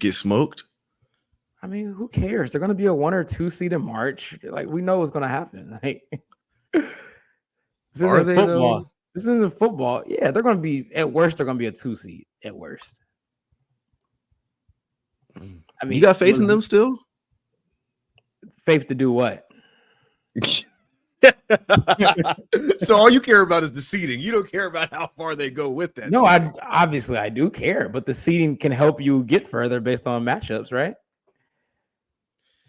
get smoked. I mean, who cares? They're going to be a 1 or 2 seed in March. Like, we know what's going to happen. Like, this Are isn't they football. though? This isn't football. Yeah, they're going to be at worst. They're going to be a 2 seed at worst. I You mean, got faith in them still? Faith to do what? So all you care about is the seeding. You don't care about how far they go with that. No, seeding. I do care, but the seeding can help you get further based on matchups, right?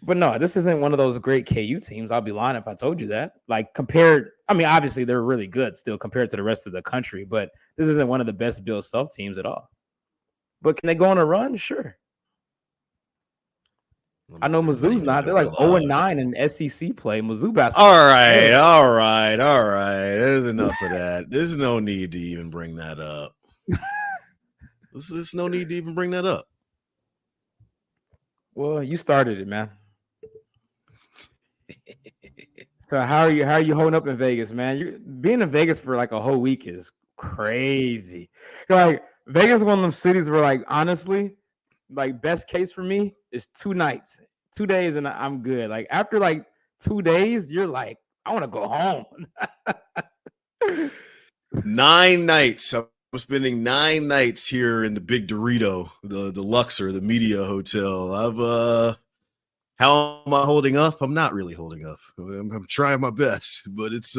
But no, this isn't one of those great KU teams. I'll be lying if I told you that. Like compared, I mean, obviously they're really good still compared to the rest of the country, but this isn't one of the best Bill Self teams at all. But can they go on a run? Sure. I know Mizzou's not. They're like 0-9 in SEC play. Mizzou basketball. All right. There's enough of that. There's no need to even bring that up. There's no need to even bring that up. Well, you started it, man. So how are you holding up in Vegas, man? You're being in Vegas for like a whole week is crazy. Like Vegas is one of them cities where, like, honestly, like best case for me is 2 nights, 2 days, and I'm good. Like after like 2 days, you're like, I want to go home. 9 nights. I'm spending 9 nights here in the Big Dorito, the Luxor, the Media Hotel. How am I holding up? I'm not really holding up. I'm trying my best, but it's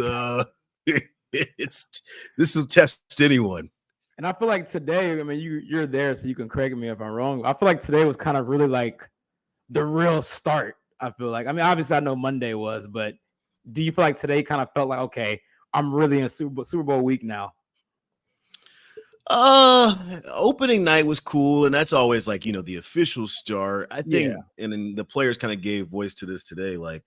this will test anyone. And I feel like today, I mean, you're there, so you can correct me if I'm wrong. I feel like today was kind of really like the real start. I feel like, I mean, obviously I know Monday was, but do you feel like today kind of felt like, okay, I'm really in Super Bowl week now? Opening night was cool, and that's always like, the official start. I think, and then the players kind of gave voice to this today, like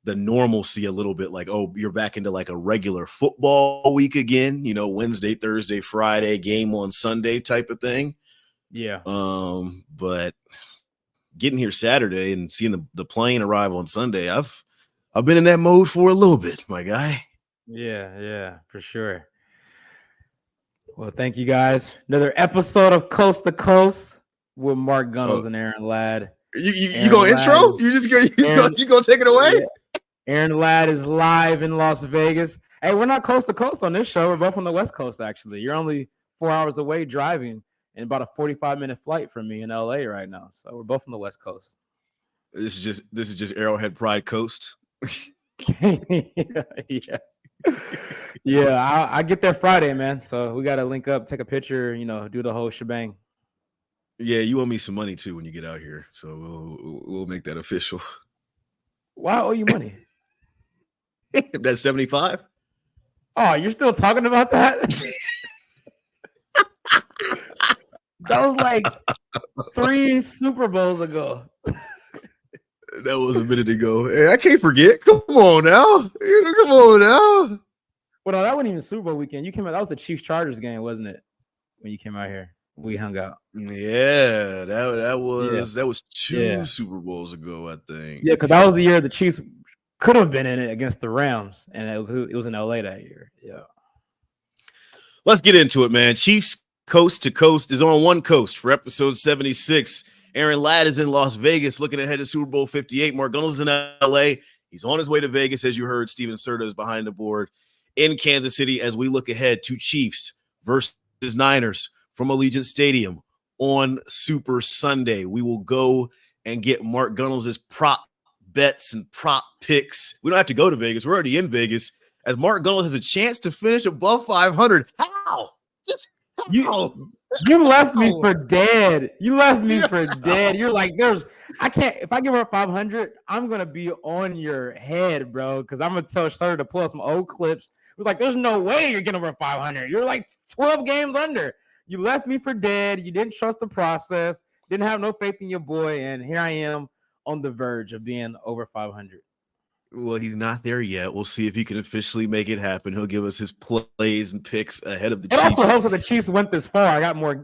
the normalcy a little bit, like, oh, you're back into like a regular football week again, Wednesday, Thursday, Friday, game on Sunday type of thing. Yeah. But getting here Saturday and seeing the plane arrive on Sunday, I've been in that mode for a little bit, my guy. Yeah, for sure. Well, thank you guys. Another episode of Coast to Coast with Mark Gunnels and Aaron Ladd. You go intro? You gonna take it away? Yeah. Aaron Ladd is live in Las Vegas. Hey, we're not coast to coast on this show. We're both on the West Coast, actually. You're only 4 hours away driving and about a 45-minute flight from me in LA right now. So we're both on the West Coast. This is just Arrowhead Pride Coast. Yeah, I get there Friday, man. So we got to link up, take a picture, do the whole shebang. Yeah, you owe me some money too when you get out here. So we'll make that official. Why owe you money? That's 75. Oh, you're still talking about that? That was like 3 Super Bowls ago. That was a minute ago. Hey, I can't forget. Come on now. Come on now. Well, no, that wasn't even Super Bowl weekend. You came out. That was the Chiefs Chargers game, wasn't it? When you came out here, we hung out. Yeah, that was 2 Super Bowls ago, I think. Yeah, because that was the year the Chiefs could have been in it against the Rams, and it was in LA that year. Yeah. Let's get into it, man. Chiefs Coast to Coast is on one coast for episode 76. Aaron Ladd is in Las Vegas looking ahead to Super Bowl 58. Mark Gunnels is in LA. He's on his way to Vegas, as you heard. Steven Serta is behind the board in Kansas City as we look ahead to Chiefs versus Niners from Allegiant Stadium on Super Sunday. We will go and get Mark Gunnels' prop bets and prop picks. We don't have to go to Vegas. We're already in Vegas as Mark Gunnels has a chance to finish above 500. How? Just how? You left me for dead. You left me for dead. You're like, I can't, if I give her 500, I'm going to be on your head, bro. Because I'm going to tell Serta to pull up some old clips. It was like, there's no way you're getting over 500. You're like 12 games under. You left me for dead. You didn't trust the process. Didn't have no faith in your boy. And here I am on the verge of being over 500. Well, he's not there yet. We'll see if he can officially make it happen. He'll give us his plays and picks ahead of the Chiefs. It also helps that the Chiefs went this far. I got more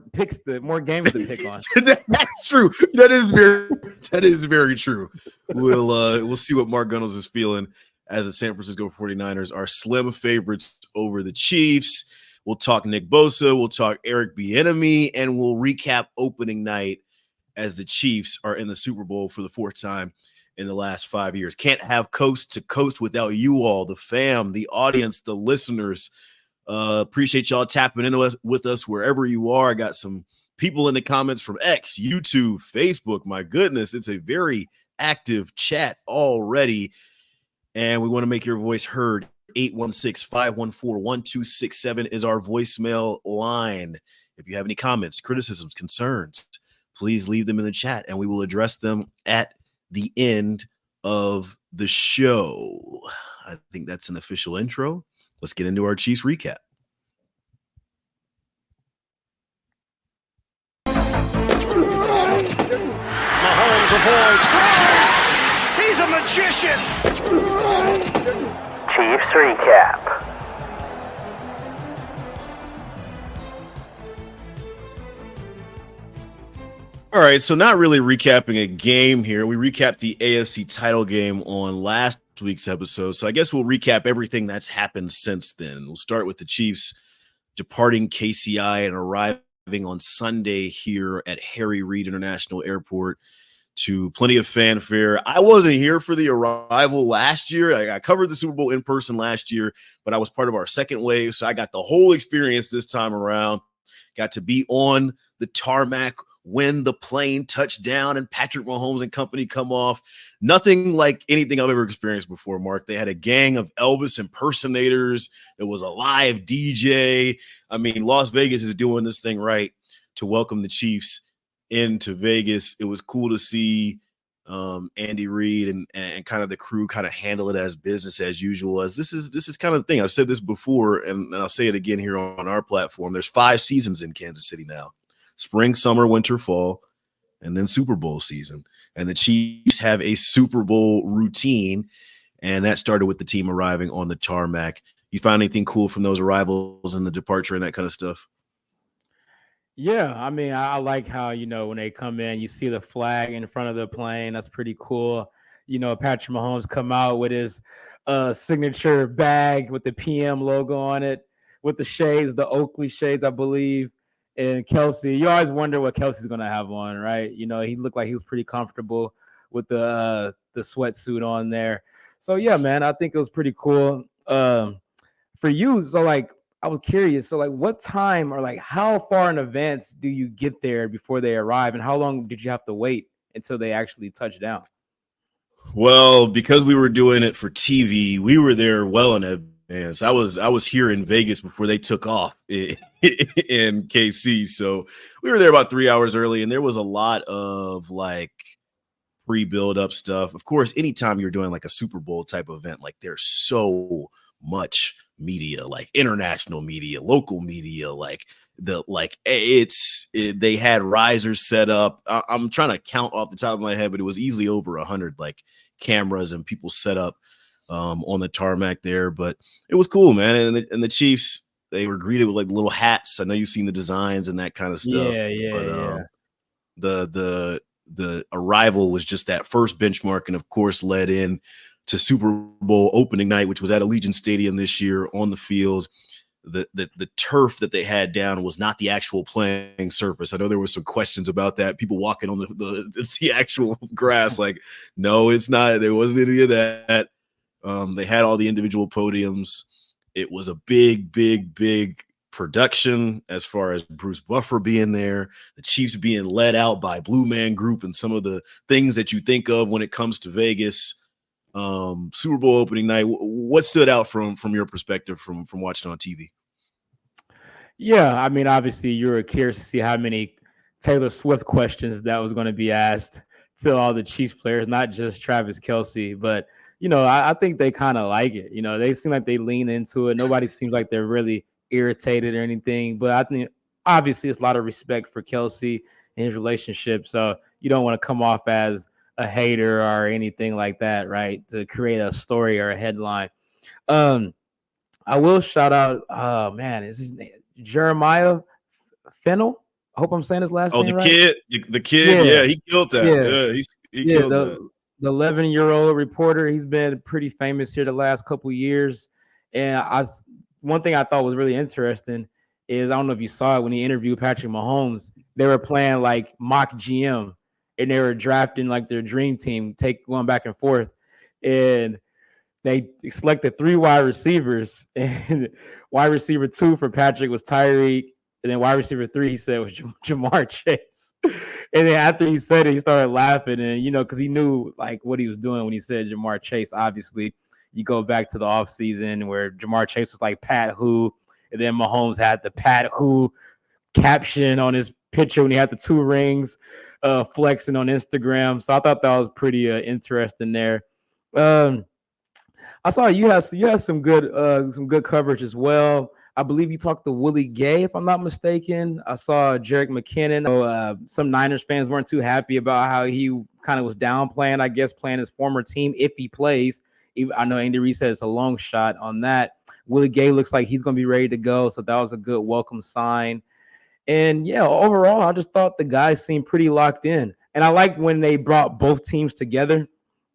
games to pick on. That's true. That is very true. We'll see what Mark Gunnels is feeling as the San Francisco 49ers are slim favorites over the Chiefs. We'll talk Nick Bosa. We'll talk Eric Bieniemy, and we'll recap opening night as the Chiefs are in the Super Bowl for the fourth time in the last 5 years. Can't have coast to coast without you all, the fam, the audience, the listeners. Appreciate y'all tapping in with us wherever you are. I got some people in the comments from X, YouTube, Facebook. My goodness, it's a very active chat already. And we want to make your voice heard. 816-514-1267 is our voicemail line. If you have any comments, criticisms, concerns, please leave them in the chat and we will address them at the end of the show. I think that's an official intro. Let's get into our Chiefs recap. Mahomes avoids, throws. He's a magician. Chiefs recap. All right, so not really recapping a game here. We recapped the AFC title game on last week's episode, so I guess we'll recap everything that's happened since then. We'll start with the Chiefs departing KCI and arriving on Sunday here at Harry Reid International Airport to plenty of fanfare. I wasn't here for the arrival last year. I covered the Super Bowl in person last year, but I was part of our second wave, so I got the whole experience this time around. Got to be on the tarmac when the plane touched down and Patrick Mahomes and company come off. Nothing like anything I've ever experienced before, Mark. They had a gang of Elvis impersonators. There was a live DJ. I mean, Las Vegas is doing this thing right to welcome the Chiefs into Vegas. It was cool to see Andy Reid and kind of the crew kind of handle it as business as usual. As this is kind of the thing. I've said this before, and I'll say it again here on our platform. There's 5 seasons in Kansas City now. Spring, summer, winter, fall, and then Super Bowl season. And the Chiefs have a Super Bowl routine, and that started with the team arriving on the tarmac. You found anything cool from those arrivals and the departure and that kind of stuff? Yeah, I mean, I like how, when they come in, you see the flag in front of the plane. That's pretty cool. Patrick Mahomes come out with his signature bag with the PM logo on it, with the shades, the Oakley shades, I believe. And Kelsey, you always wonder what Kelsey's going to have on, right? He looked like he was pretty comfortable with the sweatsuit on there. So, yeah, man, I think it was pretty cool. For you, so, I was curious. So, what time or, how far in advance do you get there before they arrive? And how long did you have to wait until they actually touch down? Well, because we were doing it for TV, we were there well in advance. I was here in Vegas before they took off in KC. So we were there about 3 hours early, and there was a lot of pre-build up stuff. Of course, anytime you're doing a Super Bowl type event, there's so much media, international media, local media, they had risers set up. I'm trying to count off the top of my head, but it was easily over 100 cameras and people set up on the tarmac there. But it was cool, man. And the Chiefs, they were greeted with little hats. I know you've seen the designs and that kind of stuff. Yeah. The arrival was just that first benchmark, and of course led in to Super Bowl opening night, which was at Allegiant Stadium this year. On the field, the turf that they had down was not the actual playing surface. I know there were some questions about that. People walking on the actual grass, no, it's not. There wasn't any of that. They had all the individual podiums. It was a big production as far as Bruce Buffer being there, the Chiefs being led out by Blue Man Group, and some of the things that you think of when it comes to Vegas. Super Bowl opening night, what stood out from your perspective from watching on TV? Yeah, I mean, obviously you were curious to see how many Taylor Swift questions that was going to be asked to all the Chiefs players, not just Travis Kelce, but I think they kind of like it. They seem like they lean into it. Nobody seems like they're really irritated or anything, but I think obviously it's a lot of respect for Kelce and his relationship. So you don't want to come off as a hater or anything like that, right? To create a story or a headline. I will shout out, is his name Jeremiah Fennell? I hope I'm saying his last name right. The kid, yeah, he killed that. Yeah, he killed that. The 11-year-old reporter, he's been pretty famous here the last couple of years. And one thing I thought was really interesting is, I don't know if you saw it when he interviewed Patrick Mahomes, they were playing mock GM. and they were drafting like their dream team, going back and forth, and they selected 3 wide receivers, and wide receiver 2 for Patrick was Tyreek, and then wide receiver 3 he said was Jamar Chase. And then after he said it, he started laughing, and because he knew like what he was doing when he said Jamar Chase. Obviously, you go back to the offseason where Jamar Chase was like Pat Who, and then Mahomes had the Pat Who caption on his picture when he had the 2 rings, flexing on Instagram. So I thought that was pretty interesting there. I saw you had some good coverage as well. I believe you talked to Willie Gay, if I'm not mistaken. I saw Jerick McKinnon. Some Niners fans weren't too happy about how he kind of was downplaying, I guess, playing his former team if he plays. I know Andy Reid said it's a long shot on that. Willie Gay looks like he's going to be ready to go, so that was a good welcome sign. And, yeah, overall, I just thought the guys seemed pretty locked in. And I like when they brought both teams together,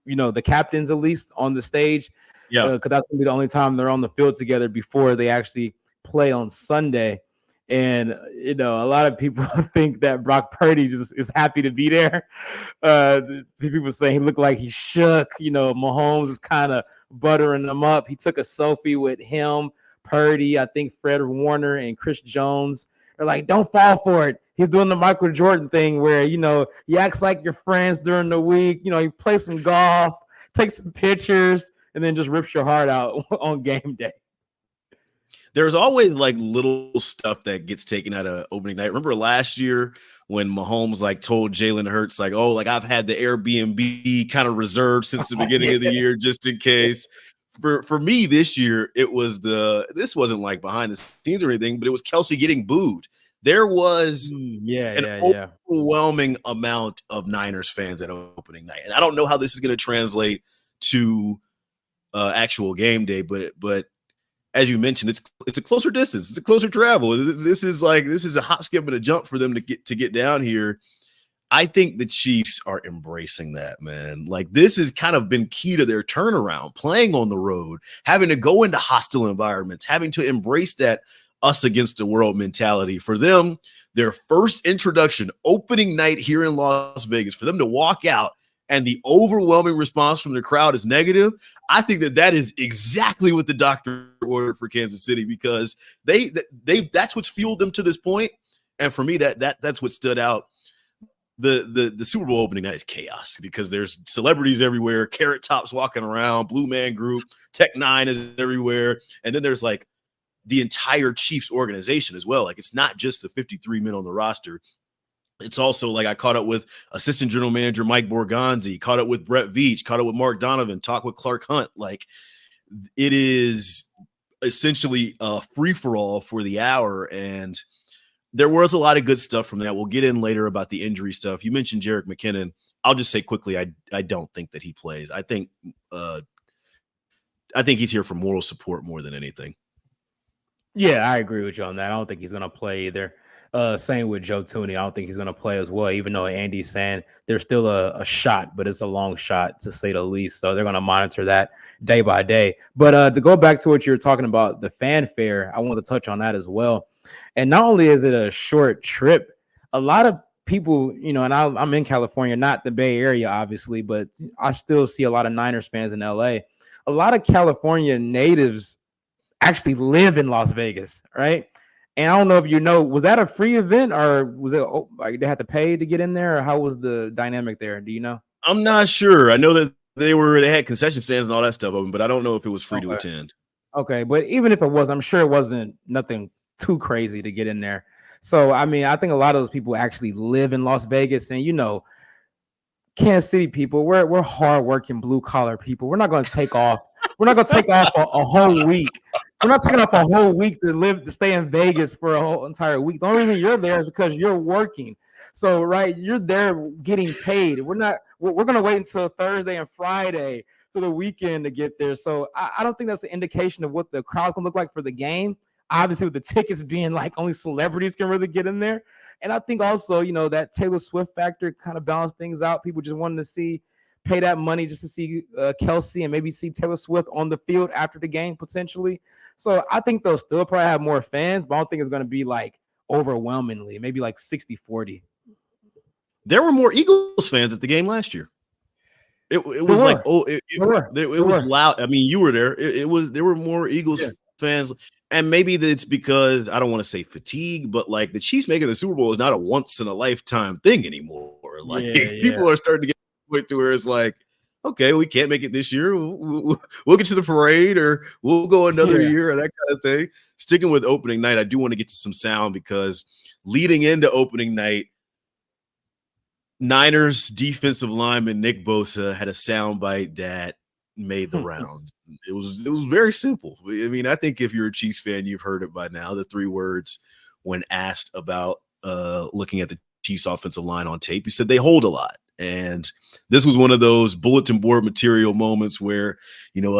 the captains at least on the stage. Yeah, because that's going to be the only time they're on the field together before they actually play on Sunday. And, a lot of people think that Brock Purdy just is happy to be there. People saying he looked like he shook. Mahomes is kind of buttering him up. He took a selfie with him, Purdy, I think Fred Warner, and Chris Jones. They're like, don't fall for it. He's doing the Michael Jordan thing where, he acts like your friends during the week. You play some golf, take some pictures, and then just rips your heart out on game day. There's always like little stuff that gets taken out of opening night. Remember last year when Mahomes like told Jalen Hurts like, oh, like I've had the Airbnb kind of reserved since the beginning of the year just in case. For me this year, this wasn't like behind the scenes or anything, but it was Kelsey getting booed. There was an overwhelming amount of Niners fans at opening night. And I don't know how this is going to translate to actual game day, but as you mentioned, it's a closer distance. It's a closer travel. This is a hop, skip, and a jump for them to get down here. I think the Chiefs are embracing that, man. Like this has kind of been key to their turnaround, playing on the road, having to go into hostile environments, having to embrace that us against the world mentality. For them, their first introduction, opening night here in Las Vegas, for them to walk out and the overwhelming response from the crowd is negative. I think that is exactly what the doctor ordered for Kansas City, because they that's what's fueled them to this point. And for me, that's what stood out. The Super Bowl opening night is chaos because there's celebrities everywhere, Carrot Tops walking around, Blue Man Group, Tech Nine is everywhere, and then there's like the entire Chiefs organization as well. Like it's not just the 53 men on the roster. It's also like I caught up with assistant general manager Mike Borgonzi, caught up with Brett Veach, caught up with Mark Donovan, talked with Clark Hunt. Like it is essentially a free-for-all for the hour, and there was a lot of good stuff from that. We'll get in later about the injury stuff. You mentioned Jerick McKinnon. I'll just say quickly, I don't think that he plays. I think he's here for moral support more than anything. Yeah, I agree with you on that. I don't think he's going to play either. Same with Joe Tooney. I don't think he's going to play as well, even though Andy's saying there's still a shot, but it's a long shot to say the least. So they're going to monitor that day by day. But to go back to what you were talking about, the fanfare, I want to touch on that as well. And not only is it a short trip, a lot of people, and I'm in California, not the Bay Area, obviously, but I still see a lot of Niners fans in LA. A lot of California natives actually live in Las Vegas, right? And I don't know if was that a free event or was it like they had to pay to get in there, or how was the dynamic there? Do you know? I'm not sure. I know that they had concession stands and all that stuff open, but I don't know if it was free to attend. Okay, but even if it was, I'm sure it wasn't nothing too crazy to get in there. So, I mean, I think a lot of those people actually live in Las Vegas, and Kansas City people, we're hardworking blue collar people. We're not going to take off. We're not going to take off a whole week. We're not taking off a whole week to stay in Vegas for a whole entire week. The only reason you're there is because you're working. So, right, you're there getting paid. We're going to wait until Thursday and Friday to the weekend to get there. So I don't think that's an indication of what the crowd's going to look like for the game. Obviously, with the tickets being like only celebrities can really get in there. And I think also, that Taylor Swift factor kind of balanced things out. People just wanted to pay that money just to see Kelsey and maybe see Taylor Swift on the field after the game potentially. So I think they'll still probably have more fans, but I don't think it's going to be like overwhelmingly, maybe like 60-40. There were more Eagles fans at the game last year. It was like, it was loud. I mean, you were there. There were more Eagles fans, and maybe it's because I don't want to say fatigue, but like the Chiefs making the Super Bowl is not a once in a lifetime thing anymore. Like people are starting to get to the point to where it's like, okay, we can't make it this year. We'll get to the parade, or we'll go another year, and that kind of thing. Sticking with opening night, I do want to get to some sound because leading into opening night, Niners defensive lineman Nick Bosa had a soundbite that made the rounds. It was very simple. I mean, I think if you're a Chiefs fan, you've heard it by now. The 3 words when asked about looking at the Chiefs offensive line on tape, he said they hold a lot. And this was one of those bulletin board material moments where, you know,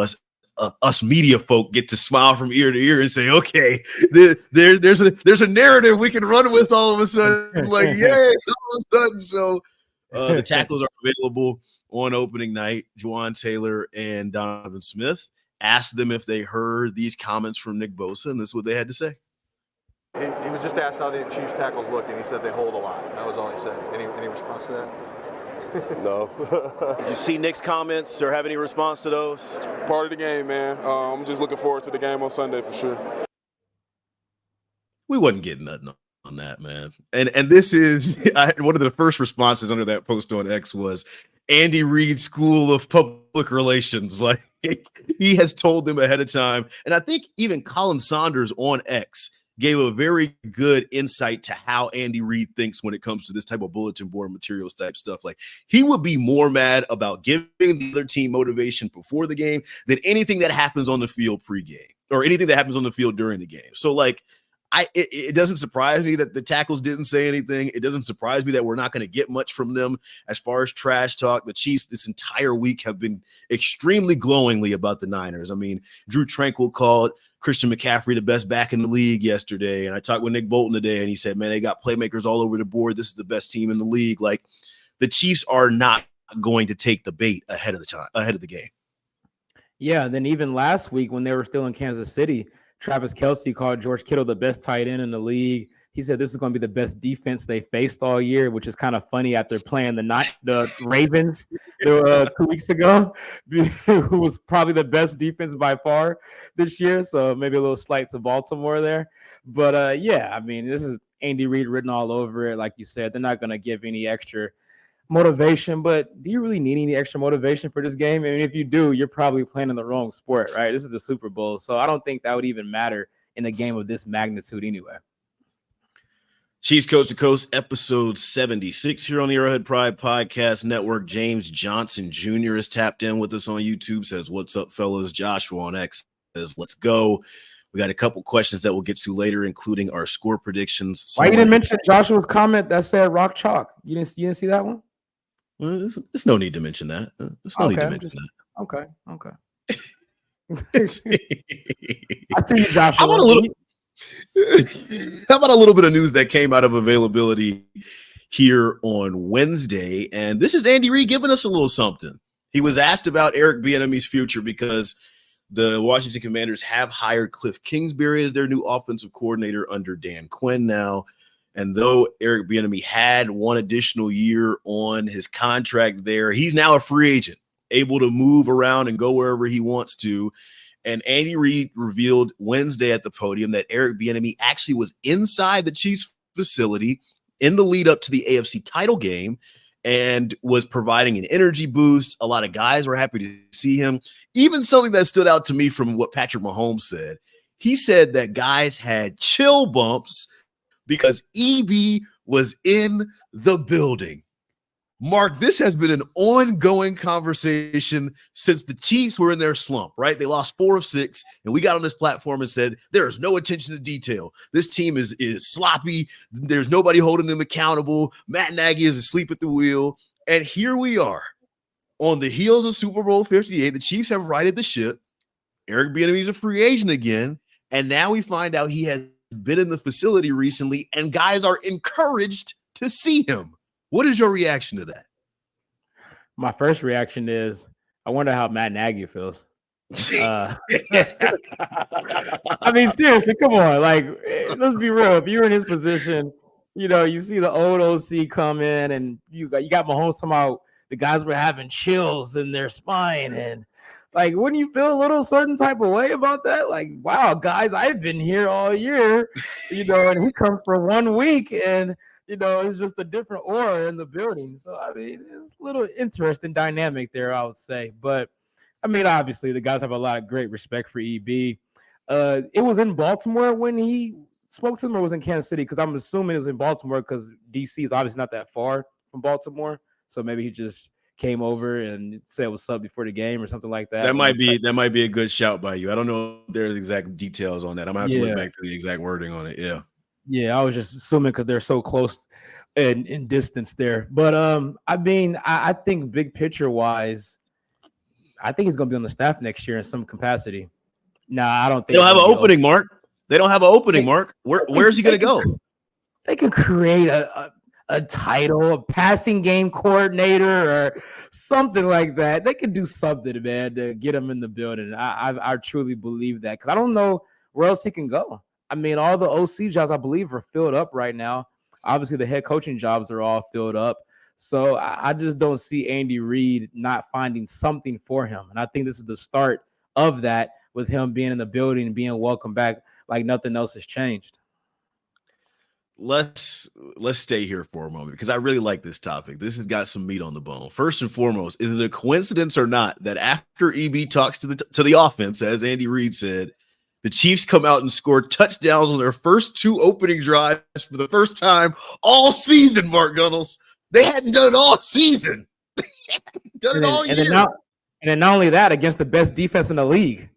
us media folk get to smile from ear to ear and say, okay, there's a narrative we can run with all of a sudden. Like, yay, all of a sudden. So the tackles are available on opening night. Juwan Taylor and Donovan Smith asked them if they heard these comments from Nick Bosa, and this is what they had to say. He was just asked how the Chiefs tackles look, and he said they hold a lot. That was all he said. Any response to that? No. Did you see Nick's comments or have any response to those? It's part of the game, man. I'm just looking forward to the game on Sunday for sure. We wasn't getting nothing on that, man. And this is one of the first responses under that post on X was Andy Reid School of Public Relations. Like he has told them ahead of time. And I think even Colin Saunders on X gave a very good insight to how Andy Reid thinks when it comes to this type of bulletin board materials type stuff. Like he would be more mad about giving the other team motivation before the game than anything that happens on the field pregame or anything that happens on the field during the game. So like it doesn't surprise me that the tackles didn't say anything. It doesn't surprise me that we're not going to get much from them as far as trash talk. The Chiefs this entire week have been extremely glowingly about the Niners. I mean, Drew Tranquill called Christian McCaffrey the best back in the league yesterday. And I talked with Nick Bolton today, and he said, man, they got playmakers all over the board. This is the best team in the league. Like the Chiefs are not going to take the bait ahead of the game. Yeah. And then even last week when they were still in Kansas City, Travis Kelce called George Kittle the best tight end in the league. He said this is going to be the best defense they faced all year, which is kind of funny after playing the Ravens 2 weeks ago, who was probably the best defense by far this year. So maybe a little slight to Baltimore there. But, yeah, I mean, this is Andy Reid written all over it. Like you said, they're not going to give any extra motivation, but do you really need any extra motivation for this game? I mean, if you do, you're probably playing in the wrong sport, right? This is the Super Bowl. So I don't think that would even matter in a game of this magnitude anyway. Chiefs Coast to Coast, episode 76 here on the Arrowhead Pride Podcast Network. James Johnson Jr. is tapped in with us on YouTube, says, what's up, fellas? Joshua on X says, let's go. We got a couple questions that we'll get to later, including our score predictions. Why you didn't mention Joshua's comment that said Rock Chalk? You didn't see that one? Well, there's no need to mention that. There's no need to mention that. Okay. I see you, Joshua. How about a little bit of news that came out of availability here on Wednesday? And this is Andy Reid giving us a little something. He was asked about Eric Bieniemy's future because the Washington Commanders have hired Cliff Kingsbury as their new offensive coordinator under Dan Quinn now. And though Eric Bieniemy had one additional year on his contract there, he's now a free agent, able to move around and go wherever he wants to. And Andy Reid revealed Wednesday at the podium that Eric Bieniemy actually was inside the Chiefs facility in the lead up to the AFC title game and was providing an energy boost. A lot of guys were happy to see him. Even something that stood out to me from what Patrick Mahomes said. He said that guys had chill bumps because EB was in the building. Mark, this has been an ongoing conversation since the Chiefs were in their slump, right? They lost 4 of 6, and we got on this platform and said, there is no attention to detail. This team is sloppy. There's nobody holding them accountable. Matt Nagy is asleep at the wheel. And here we are on the heels of Super Bowl 58. The Chiefs have righted the ship. Eric Bieniemy is a free agent again. And now we find out he has been in the facility recently, and guys are encouraged to see him. What is your reaction to that? My first reaction is, I wonder how Matt Nagy feels. I mean, seriously, come on. Like, let's be real. If you were in his position, You see the old OC come in, and you got Mahomes somehow. The guys were having chills in their spine, and like, wouldn't you feel a little certain type of way about that? Like, wow, guys, I've been here all year, and he comes for 1 week, and it's just a different aura in the building. So I mean, it's a little interesting dynamic there, I would say. But I mean, obviously, the guys have a lot of great respect for EB. It was in Baltimore when he spoke to them, or was in Kansas City? Because I'm assuming it was in Baltimore because DC is obviously not that far from Baltimore. So maybe he just came over and said what's up before the game or something like that. That might be a good shout by you. I don't know if there's exact details on that. I'm gonna have to look back to the exact wording on it. Yeah. Yeah, I was just assuming because they're so close in distance there. But I mean, I think big picture wise, I think he's gonna be on the staff next year in some capacity. Nah, I don't think they don't have an opening, Mark. They don't have an opening, Mark. Where's he gonna go? They could create a title, a passing game coordinator, or something like that. They could do something, man, to get him in the building. I truly believe that because I don't know where else he can go. I mean, all the OC jobs, I believe, are filled up right now. Obviously, the head coaching jobs are all filled up. So I just don't see Andy Reid not finding something for him. And I think this is the start of that with him being in the building and being welcomed back like nothing else has changed. Let's stay here for a moment because I really like this topic. This has got some meat on the bone. First and foremost, is it a coincidence or not that after EB talks to the offense, as Andy Reid said, the Chiefs come out and score touchdowns on their first 2 opening drives for the first time all season, Mark Gunnels. They hadn't done it all season. They hadn't done it all year. And then not only that, against the best defense in the league.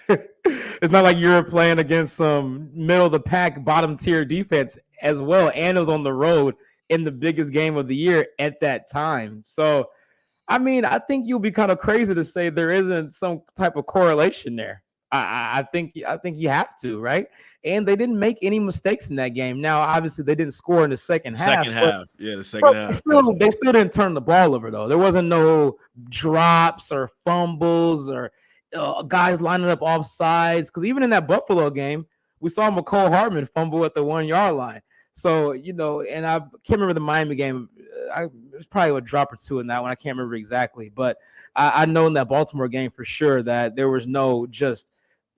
It's not like you're playing against some middle-of-the-pack, bottom-tier defense as well, and it was on the road in the biggest game of the year at that time. So, I mean, I think you'll be kind of crazy to say there isn't some type of correlation there. I think you have to, right? And they didn't make any mistakes in that game. Now, obviously, they didn't score in the second half. The second half. They still didn't turn the ball over, though. There wasn't no drops or fumbles or guys lining up off sides. Because even in that Buffalo game, we saw McCole Hardman fumble at the 1-yard line. So, and I can't remember the Miami game. It was probably a drop or two in that one. I can't remember exactly. But I know in that Baltimore game for sure that there was no just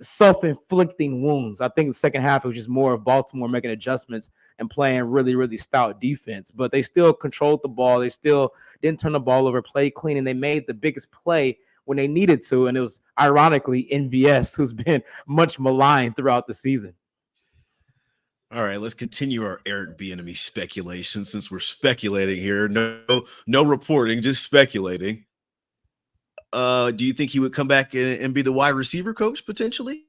self-inflicting wounds. I think the second half it was just more of Baltimore making adjustments and playing really, really stout defense. But they still controlled the ball. They still didn't turn the ball over, played clean, and they made the biggest play when they needed to. And it was ironically NVS, who's been much maligned throughout the season. All right, let's continue our Eric Bieniemy speculation since we're speculating here. No reporting, just speculating. Do you think he would come back and be the wide receiver coach potentially?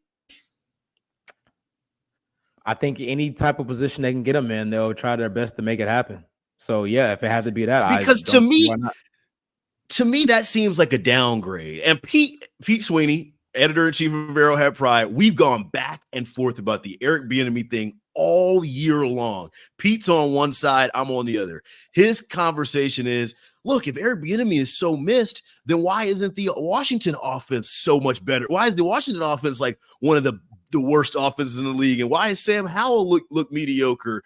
I think any type of position they can get him in, they'll try their best to make it happen. So yeah, if it had to be that, because to me, that seems like a downgrade. And Pete Sweeney, editor-in-chief of Arrowhead Pride, we've gone back and forth about the Eric Bieniemy thing all year long. Pete's on one side, I'm on the other. His conversation is, look, if Eric Bieniemy is so missed, then why isn't the Washington offense so much better? Why is the Washington offense like one of the worst offenses in the league? And why is Sam Howell look mediocre?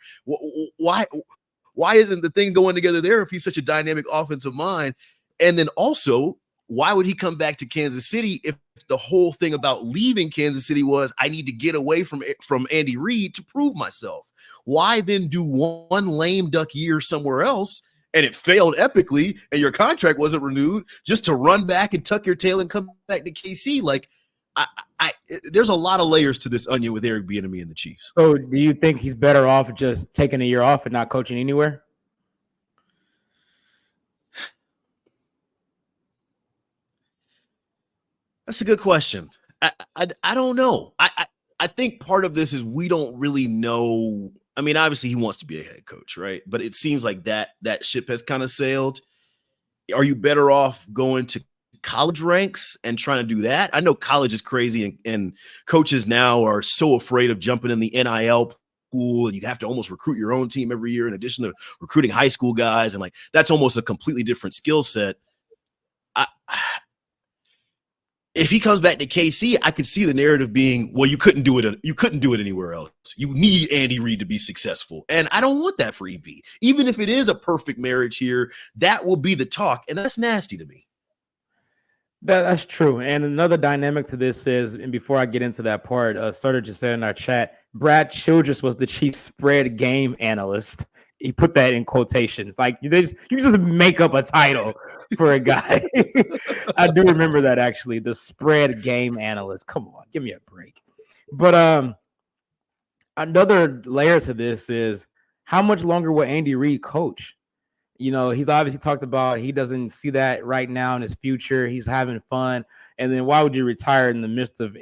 Why isn't the thing going together there if he's such a dynamic offensive mind? And then also, why would he come back to Kansas City if the whole thing about leaving Kansas City was I need to get away from Andy Reid to prove myself? Why then do one lame duck year somewhere else and it failed epically and your contract wasn't renewed just to run back and tuck your tail and come back to KC? Like, there's a lot of layers to this onion with Eric Bieniemy and the Chiefs. So do you think he's better off just taking a year off and not coaching anywhere? That's a good question. I don't know. I think part of this is we don't really know. I mean, obviously he wants to be a head coach, right? But it seems like that ship has kind of sailed. Are you better off going to college ranks and trying to do that? I know college is crazy and coaches now are so afraid of jumping in the NIL pool and you have to almost recruit your own team every year in addition to recruiting high school guys. And like, that's almost a completely different skill set. if he comes back to KC, I could see the narrative being, well, you couldn't do it. You couldn't do it anywhere else. You need Andy Reid to be successful. And I don't want that for EB. Even if it is a perfect marriage here, that will be the talk. And that's nasty to me. That's true. And another dynamic to this is, and before I get into that part, Starter just said in our chat, Brad Childress was the chief spread game analyst. He put that in quotations. Like you just make up a title for a guy. I do remember that, actually, the spread game analyst. Come on, give me a break. But another layer to this is, how much longer will Andy Reid coach? You know, he's obviously talked about he doesn't see that right now in his future. He's having fun. And then why would you retire in the midst of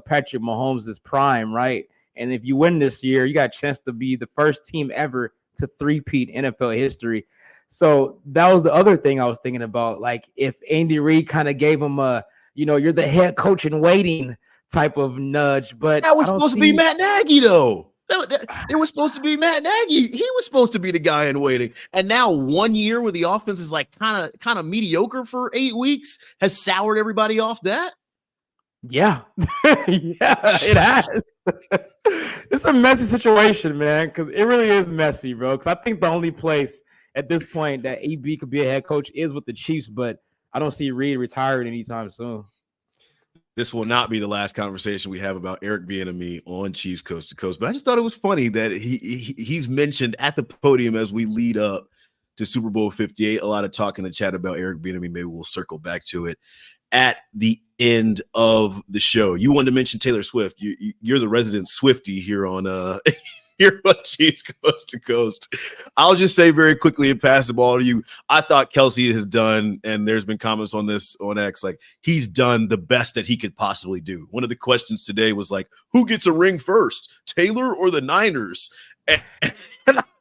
Patrick Mahomes' prime, right? And if you win this year, you got a chance to be the first team ever to three-peat NFL history. So that was the other thing I was thinking about. Like, if Andy Reid kind of gave him a, you're the head coach in waiting type of nudge. But that was supposed to be Matt Nagy, though. It was supposed to be Matt Nagy. He was supposed to be the guy in waiting. And now 1 year where the offense is like kind of mediocre for 8 weeks has soured everybody off that. Yeah. Yeah, it has. It's a messy situation, man, because it really is messy, bro. Because I think the only place at this point that AB could be a head coach is with the Chiefs, but I don't see Reid retiring anytime soon. This will not be the last conversation we have about Eric Bieniemy on Chiefs Coast to Coast, but I just thought it was funny that he's mentioned at the podium as we lead up to Super Bowl 58. A lot of talk in the chat about Eric Bieniemy. Maybe we'll circle back to it at the end of the show. You wanted to mention Taylor Swift. You're the resident Swiftie here on here on Chiefs Coast to Coast. I'll just say very quickly and pass the ball to you. I thought Kelsey has done, and there's been comments on this on X, like he's done the best that he could possibly do. One of the questions today was like, who gets a ring first, Taylor or the Niners? And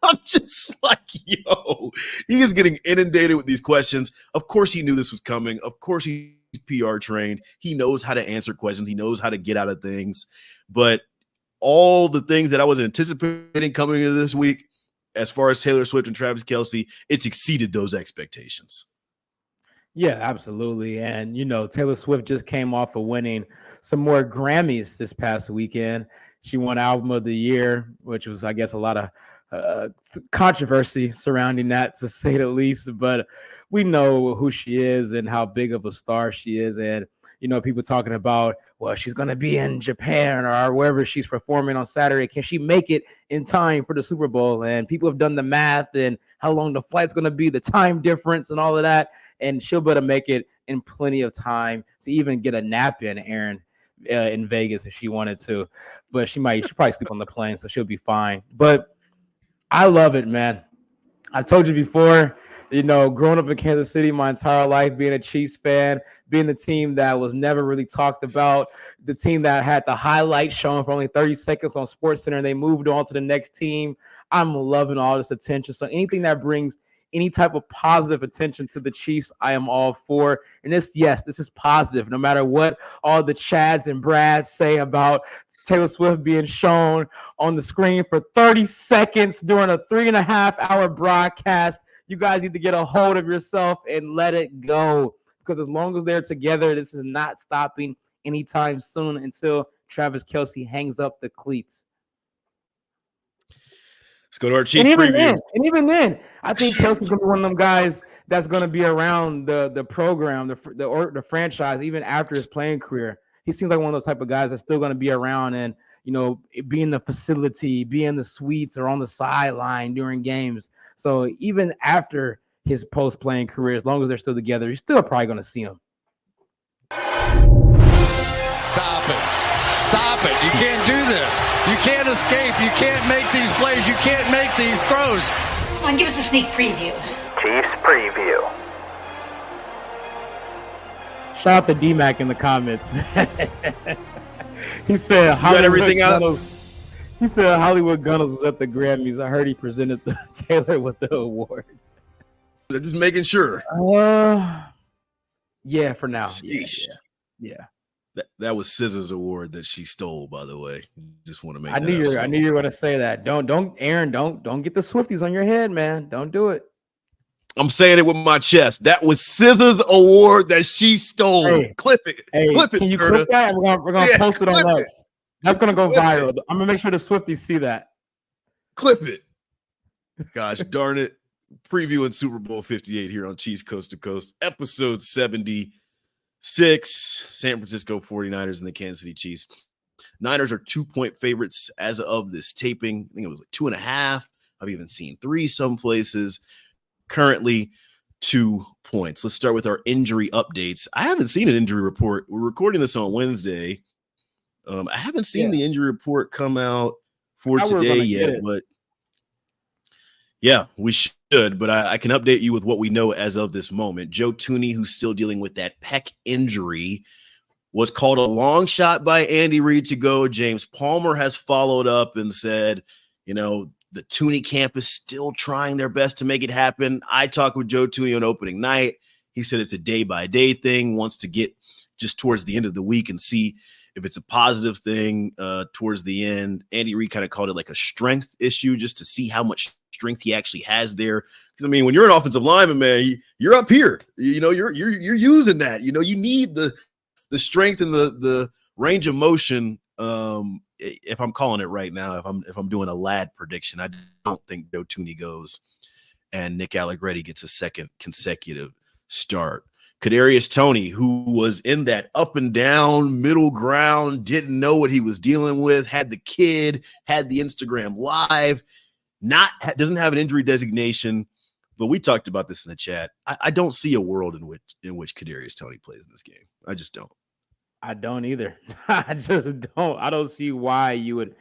I'm just like, yo, he is getting inundated with these questions. Of course he knew this was coming. Of course he's PR trained. He knows how to answer questions. He knows how to get out of things. But all the things that I was anticipating coming into this week, as far as Taylor Swift and Travis Kelce, it's exceeded those expectations. Yeah, absolutely. And, Taylor Swift just came off of winning some more Grammys this past weekend. She won Album of the Year, which was, I guess, a lot of controversy surrounding that, to say the least. But we know who she is and how big of a star she is. And, people talking about, well, she's going to be in Japan or wherever she's performing on Saturday. Can she make it in time for the Super Bowl? And people have done the math and how long the flight's going to be, the time difference and all of that. And she'll better make it in plenty of time to even get a nap in, Aaron, in Vegas if she wanted to. But she'll probably sleep on the plane, so she'll be fine. But I love it, man. I told you before, growing up in Kansas City my entire life, being a Chiefs fan, being the team that was never really talked about, the team that had the highlights shown for only 30 seconds on SportsCenter, and they moved on to the next team. I'm loving all this attention. So anything that brings any type of positive attention to the Chiefs, I am all for. And this is positive. No matter what all the Chads and Brads say about Taylor Swift being shown on the screen for 30 seconds during a 3.5-hour broadcast, you guys need to get a hold of yourself and let it go. Because as long as they're together, this is not stopping anytime soon until Travis Kelce hangs up the cleats. Let's go to our Chiefs preview. Even then, I think Kelce's going to be one of them guys that's going to be around the program, the franchise, even after his playing career. He seems like one of those type of guys that's still going to be around and, be in the facility, be in the suites or on the sideline during games. So even after his post-playing career, as long as they're still together, you're still probably going to see him. Stop it. You can't do this. You can't escape. You can't make these plays. You can't make these throws. Come on, give us a sneak preview. Chiefs preview. Shout out to D-Mac in the comments. He said, He said Hollywood Gunnels was at the Grammys. I heard he presented Taylor with the award. They're just making sure. Yeah, for now. Yeah. That was SZA's award that she stole, by the way. Just want to make I knew you were going to say that. Don't Aaron, don't get the Swifties on your head, man. Don't do it. I'm saying it with my chest. That was SZA's award that she stole. Hey, Clip it. Hey, Clip it, can you Serta. clip that? We're gonna post it on clip X. That's gonna go Clip viral. it. I'm gonna make sure the Swifties see that. Clip it. Gosh darn it. Previewing Super Bowl 58 here on Chiefs Coast to Coast, episode 76. San Francisco 49ers and the Kansas City Chiefs. Niners are 2-point favorites as of this taping. I think it was like 2.5. I've even seen 3 some places. Currently 2 points. Let's start with our injury updates. I haven't seen an injury report. We're recording this on Wednesday. I haven't seen the injury report come out for today yet, but yeah, we should. But I can update you with what we know as of this moment. Joe Thuney, who's still dealing with that pec injury, was called a long shot by Andy Reid to go. James Palmer has followed up and said, the Thuney camp is still trying their best to make it happen. I talked with Joe Thuney on opening night. He said it's a day-by-day thing, wants to get just towards the end of the week and see if it's a positive thing towards the end. Andy Reid kind of called it like a strength issue just to see how much strength he actually has there. Because, when you're an offensive lineman, man, you're up here. You're using that. You need the strength and the range of motion. If I'm calling it right now, if I'm doing a Ladd prediction, I don't think Joe Thuney goes and Nick Allegretti gets a second consecutive start. Kadarius Toney, who was in that up and down middle ground, didn't know what he was dealing with, had the kid, had the Instagram live, doesn't have an injury designation, but we talked about this in the chat. I don't see a world in which Kadarius Toney plays in this game. I just don't. I don't either. I just don't. I don't see why you would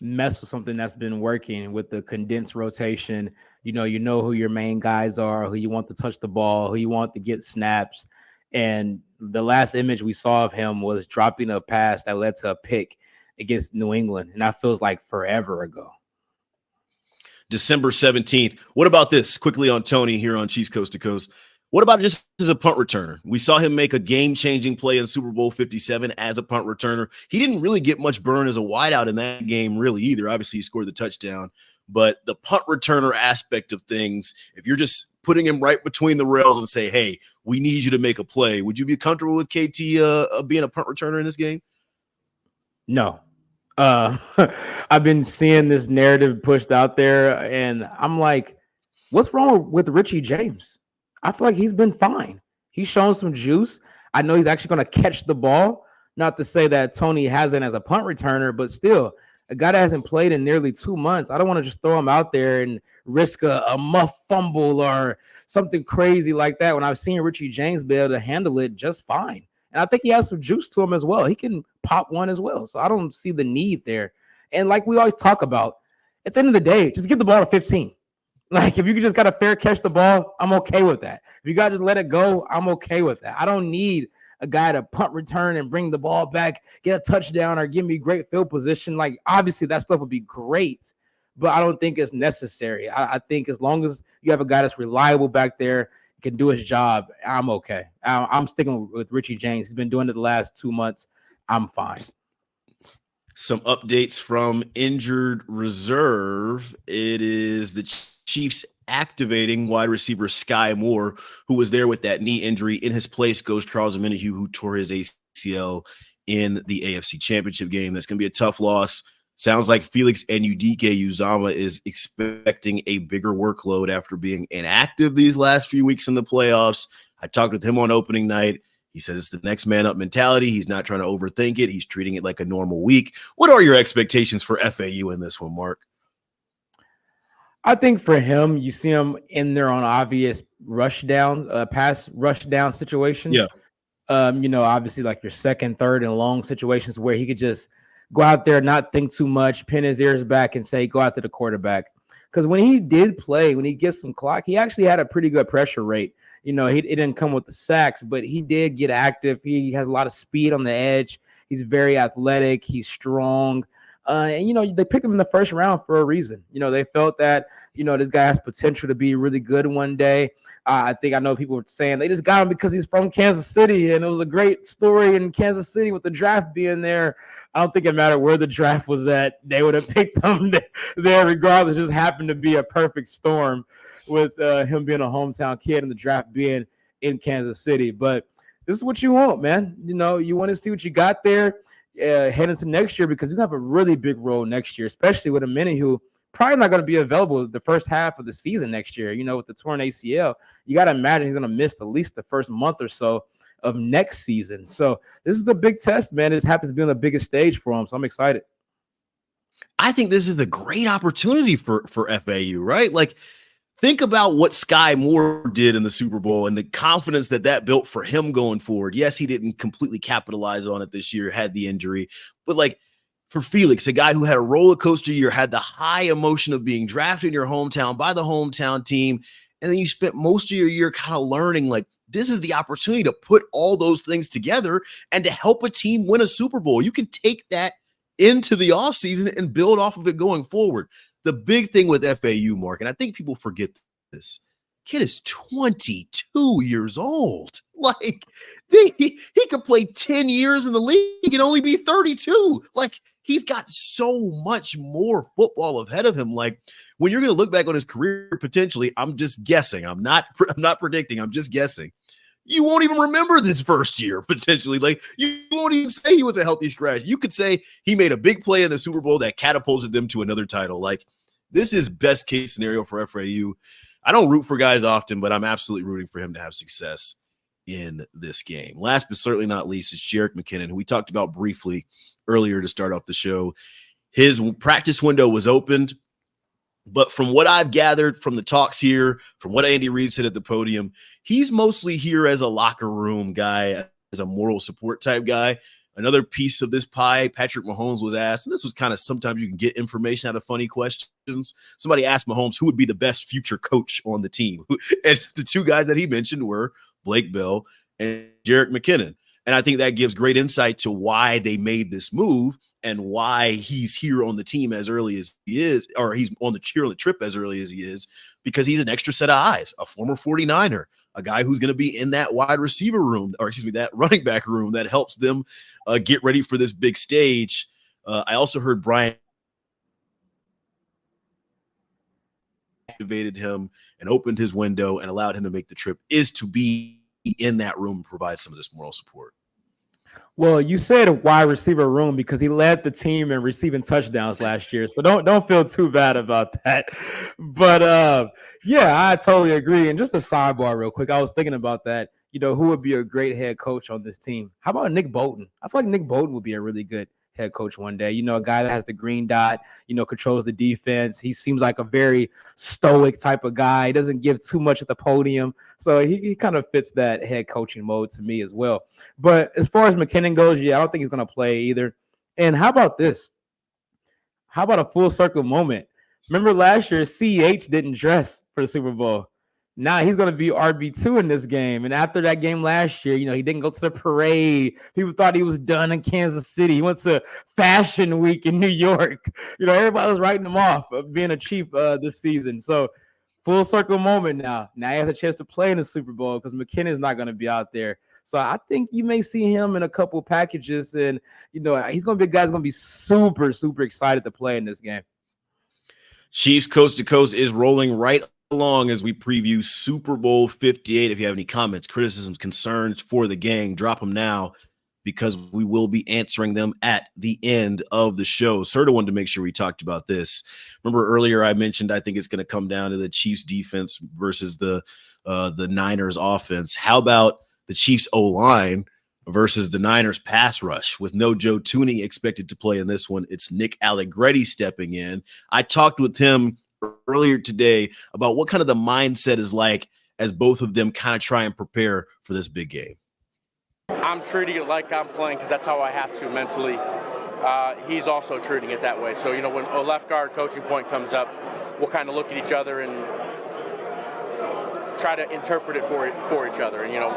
mess with something that's been working with the condensed rotation. You know who your main guys are, who you want to touch the ball, who you want to get snaps. And the last image we saw of him was dropping a pass that led to a pick against New England. And that feels like forever ago. December 17th. What about this? Quickly on Toney here on Chiefs Coast to Coast. What about just as a punt returner? We saw him make a game-changing play in Super Bowl 57 as a punt returner. He didn't really get much burn as a wideout in that game really either. Obviously, he scored the touchdown. But the punt returner aspect of things, if you're just putting him right between the rails and say, hey, we need you to make a play, would you be comfortable with KT being a punt returner in this game? No. I've been seeing this narrative pushed out there, and I'm like, what's wrong with Richie James? I feel like he's been fine. He's shown some juice. I know he's actually going to catch the ball. Not to say that Toney hasn't as a punt returner, but still, a guy that hasn't played in nearly 2 months, I don't want to just throw him out there and risk a muff fumble or something crazy like that when I've seen Richie James be able to handle it just fine. And I think he has some juice to him as well. He can pop one as well. So I don't see the need there. And like we always talk about, at the end of the day, just give the ball to 15. Like, if you just got to fair catch the ball, I'm okay with that. If you got to just let it go, I'm okay with that. I don't need a guy to punt return and bring the ball back, get a touchdown, or give me great field position. Like, obviously, that stuff would be great, but I don't think it's necessary. I think as long as you have a guy that's reliable back there, can do his job, I'm okay. I'm sticking with Richie James. He's been doing it the last 2 months. I'm fine. Some updates from injured reserve. It is the Chiefs activating wide receiver Sky Moore, who was there with that knee injury. In his place goes Charles Omenihu, who tore his ACL in the AFC Championship game. That's going to be a tough loss. Sounds like Felix Uzama is expecting a bigger workload after being inactive these last few weeks in the playoffs. I talked with him on opening night. He says it's the next man up mentality. He's not trying to overthink it. He's treating it like a normal week. What are your expectations for FAU in this one, Mark? I think for him, you see him in there on obvious pass rush down situations. Yeah. Obviously like your second, third, and long situations where he could just go out there, not think too much, pin his ears back and say, go out to the quarterback. Because when he did play, when he gets some clock, he actually had a pretty good pressure rate. It didn't come with the sacks, but he did get active. He has a lot of speed on the edge. He's very athletic. He's strong. And they picked him in the first round for a reason. They felt that, this guy has potential to be really good one day. I know people were saying they just got him because he's from Kansas City, and it was a great story in Kansas City with the draft being there. I don't think it mattered where the draft was at. They would have picked him there regardless. It just happened to be a perfect storm. with him being a hometown kid and the draft being in Kansas City. But this is what you want, man. You know, you want to see what you got there head into next year, because you have a really big role next year, especially with a Minnie who probably not going to be available the first half of the season next year. You know, with the torn ACL, you got to imagine he's going to miss at least the first month or so of next season. So this is a big test, man. This happens to be on the biggest stage for him. So I'm excited. I think this is a great opportunity for FAU, right? Like, think about what Sky Moore did in the Super Bowl and the confidence that built for him going forward. Yes, he didn't completely capitalize on it this year, had the injury, but like for Felix, a guy who had a roller coaster year, had the high emotion of being drafted in your hometown by the hometown team, and then you spent most of your year kind of learning, like, this is the opportunity to put all those things together and to help a team win a Super Bowl. You can take that into the offseason and build off of it going forward. The big thing with FAU, Mark, and I think people forget this, kid is 22 years old. Like, he could play 10 years in the league and only be 32. Like, he's got so much more football ahead of him. Like, when you're going to look back on his career, potentially, I'm just guessing. I'm not predicting. I'm just guessing. You won't even remember this first year, potentially. Like, you won't even say he was a healthy scratch. You could say he made a big play in the Super Bowl that catapulted them to another title. Like, this is best case scenario for FAU. I don't root for guys often, but I'm absolutely rooting for him to have success in this game. Last but certainly not least is Jerick McKinnon, who we talked about briefly earlier to start off the show. His practice window was opened, but from what I've gathered from the talks here, from what Andy Reid said at the podium, he's mostly here as a locker room guy, as a moral support type guy. Another piece of this pie, Patrick Mahomes was asked, and this was kind of sometimes you can get information out of funny questions. Somebody asked Mahomes who would be the best future coach on the team. And the two guys that he mentioned were Blake Bell and Jerick McKinnon. And I think that gives great insight to why they made this move and why he's here on the team as early as he is, or he's on the trip as early as he is, because he's an extra set of eyes, a former 49er, a guy who's going to be in that wide receiver room, or excuse me, that running back room that helps them get ready for this big stage. I also heard Brian activated him and opened his window and allowed him to make the trip is to be in that room and provide some of this moral support. Well, you said a wide receiver room because he led the team in receiving touchdowns last year. So don't feel too bad about that. But yeah, I totally agree. And just a sidebar real quick, I was thinking about that. You know, who would be a great head coach on this team? How about Nick Bolton? I feel like Nick Bolton would be a really good head coach one day. You know, a guy that has the green dot, you know, controls the defense. He seems like a very stoic type of guy. He doesn't give too much at the podium. So he kind of fits that head coaching mode to me as well. But as far as McKinnon goes, yeah, I don't think he's going to play either. And how about this? How about a full circle moment? Remember last year, CEH didn't dress for the Super Bowl. Now he's going to be RB2 in this game. And after that game last year, you know, he didn't go to the parade. People thought he was done in Kansas City. He went to Fashion Week in New York. You know, everybody was writing him off of being a Chief this season. So full circle moment now. Now he has a chance to play in the Super Bowl because McKinnon's not going to be out there. So I think you may see him in a couple packages. And, you know, he's going to be a guy who's going to be super, super excited to play in this game. Chiefs Coast to Coast is rolling right along as we preview Super Bowl 58. If you have any comments, criticisms, concerns for the gang, drop them now because we will be answering them at the end of the show. Serta wanted to make sure we talked about this. Remember earlier I mentioned I think it's going to come down to the Chiefs defense versus the Niners offense. How about the Chiefs O-line versus the Niners pass rush? With no Joe Thuney expected to play in this one, it's Nick Allegretti stepping in. I talked with him earlier today about what kind of the mindset is like as both of them kind of try and prepare for this big game. I'm treating it like I'm playing because that's how I have to mentally. He's also treating it that way. So, you know, when a left guard coaching point comes up, we'll kind of look at each other and try to interpret it for each other. And, you know,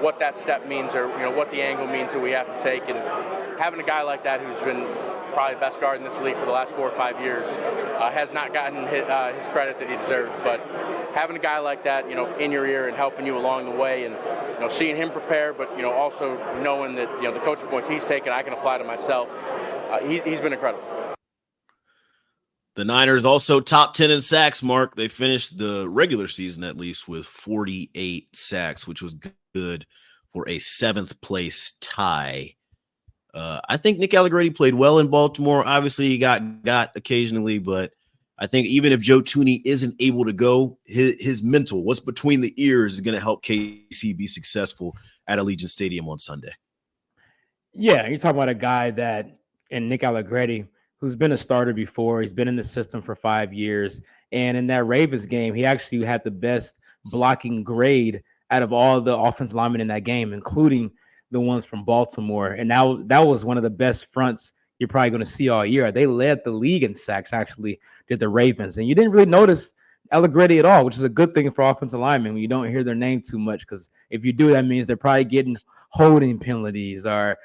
what that step means or, you know, what the angle means that we have to take. And having a guy like that who's been probably the best guard in this league for the last 4 or 5 years has not gotten his credit that he deserves. But having a guy like that, you know, in your ear and helping you along the way and, you know, seeing him prepare, but, you know, also knowing that, you know, the coaching points he's taken, I can apply to myself. He's been incredible. The Niners also top 10 in sacks, Mark. They finished the regular season at least with 48 sacks, which was good for a 7th place tie. I think Nick Allegretti played well in Baltimore. Obviously, he got occasionally, but I think even if Joe Thuney isn't able to go, his mental, what's between the ears, is going to help KC be successful at Allegiant Stadium on Sunday. Yeah, you're talking about a guy that, and Nick Allegretti, who's been a starter before. He's been in the system for 5 years. And in that Ravens game, he actually had the best blocking grade out of all the offensive linemen in that game, including the ones from Baltimore. And now that was one of the best fronts you're probably going to see all year. They led the league in sacks, actually, did the Ravens. And you didn't really notice Allegretti at all, which is a good thing for offensive linemen when you don't hear their name too much, because if you do, that means they're probably getting holding penalties or,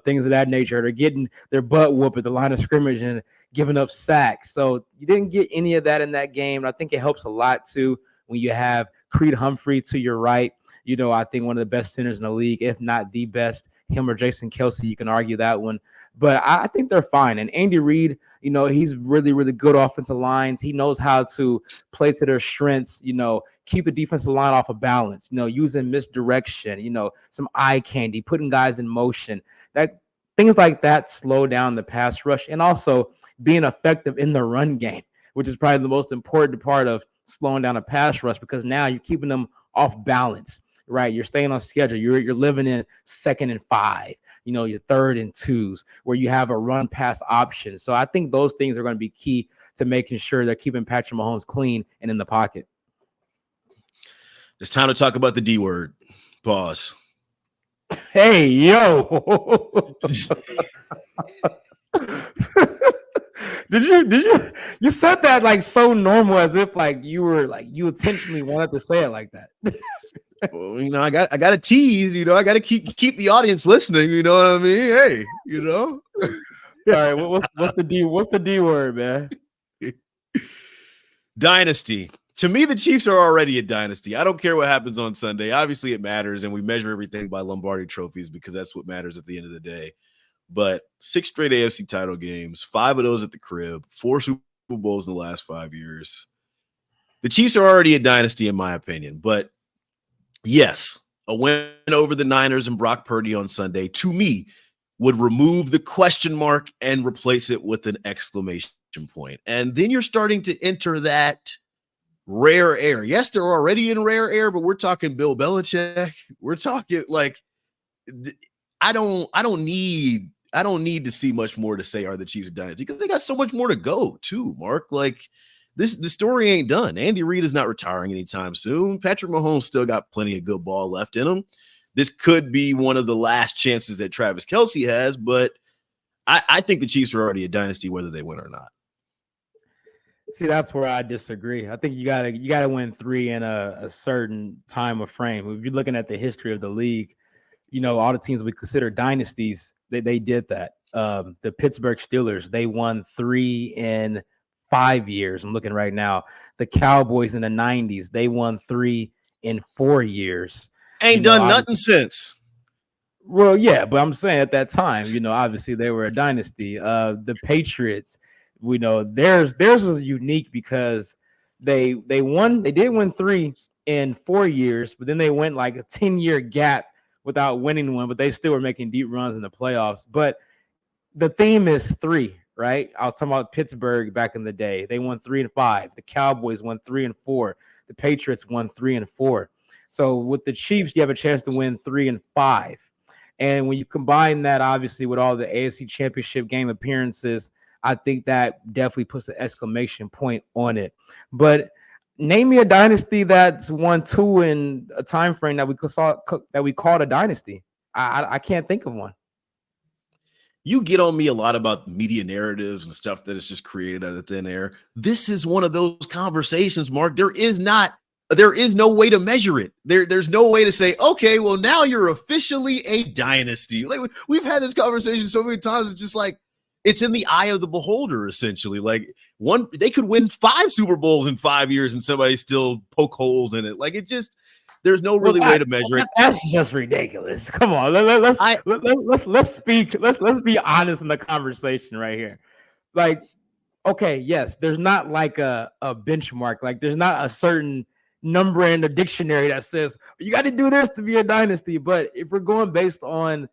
things of that nature. They're getting their butt whooped at the line of scrimmage and giving up sacks. So you didn't get any of that in that game. I think it helps a lot too when you have Creed Humphrey to your right. I think one of the best centers in the league, if not the best. Him or Jason Kelsey, you can argue that one. But I think they're fine. And Andy Reid, he's really, really good offensive lines. He knows how to play to their strengths, keep the defensive line off of balance, using misdirection, some eye candy, putting guys in motion. That things like that slow down the pass rush, and also being effective in the run game, which is probably the most important part of slowing down a pass rush, because now you're keeping them off balance. Right, you're staying on schedule. You're living in 2nd and 5, your 3rd and 2s, where you have a run pass option. So I think those things are going to be key to making sure they're keeping Patrick Mahomes clean and in the pocket. It's time to talk about the D word. Pause. Hey, yo. Did you said that like so normal, as if like you intentionally wanted to say it like that. Well, I got to tease, I got to keep the audience listening. You know what I mean? Hey, All right, what's the D word, man? Dynasty. To me, the Chiefs are already a dynasty. I don't care what happens on Sunday. Obviously, it matters, and we measure everything by Lombardi trophies because that's what matters at the end of the day. But 6 straight AFC title games, 5 of those at the crib, 4 Super Bowls in the last 5 years. The Chiefs are already a dynasty, in my opinion. But yes, a win over the Niners and Brock Purdy on Sunday, to me, would remove the question mark and replace it with an exclamation point. And then you're starting to enter that rare air. Yes, they're already in rare air, but we're talking Bill Belichick. We're talking like I don't need to see much more to say are the Chiefs a dynasty, because they got so much more to go too, Mark. Like the story ain't done. Andy Reid is not retiring anytime soon. Patrick Mahomes still got plenty of good ball left in him. This could be one of the last chances that Travis Kelce has, but I think the Chiefs are already a dynasty whether they win or not. See, that's where I disagree. I think you gotta win 3 in a certain time of frame. If you're looking at the history of the league, all the teams we consider dynasties, they did that. The Pittsburgh Steelers, they won 3 in 5 years. I'm looking right now. The Cowboys in the 90s, they won 3 in 4 years. Ain't done nothing since. Well, yeah, but I'm saying at that time, obviously they were a dynasty. The Patriots, theirs was unique because they did win 3 in 4 years, but then they went like a 10-year gap without winning one, but they still were making deep runs in the playoffs. But the theme is 3, right? I was talking about Pittsburgh back in the day. They won 3 and 5. The Cowboys won 3 and 4. The Patriots won 3 and 4. So with the Chiefs, you have a chance to win 3 and 5. And when you combine that, obviously, with all the AFC Championship game appearances, I think that definitely puts an exclamation point on it. But name me a dynasty that's won 2 in a time frame that we called a dynasty. I can't think of one. You get on me a lot about media narratives and stuff that is just created out of thin air. This is one of those conversations, Mark. There is no way to measure it. There's no way to say, okay, well, now you're officially a dynasty. Like, we've had this conversation so many times. It's just like, it's in the eye of the beholder, essentially. Like they could win 5 Super Bowls in 5 years and somebody still poke holes in it. Like there's no really way to measure it. That's just ridiculous. Come on, let's be honest in the conversation right here. Like, okay, yes, there's not like a benchmark. Like there's not a certain number in the dictionary that says you got to do this to be a dynasty. But if we're going based on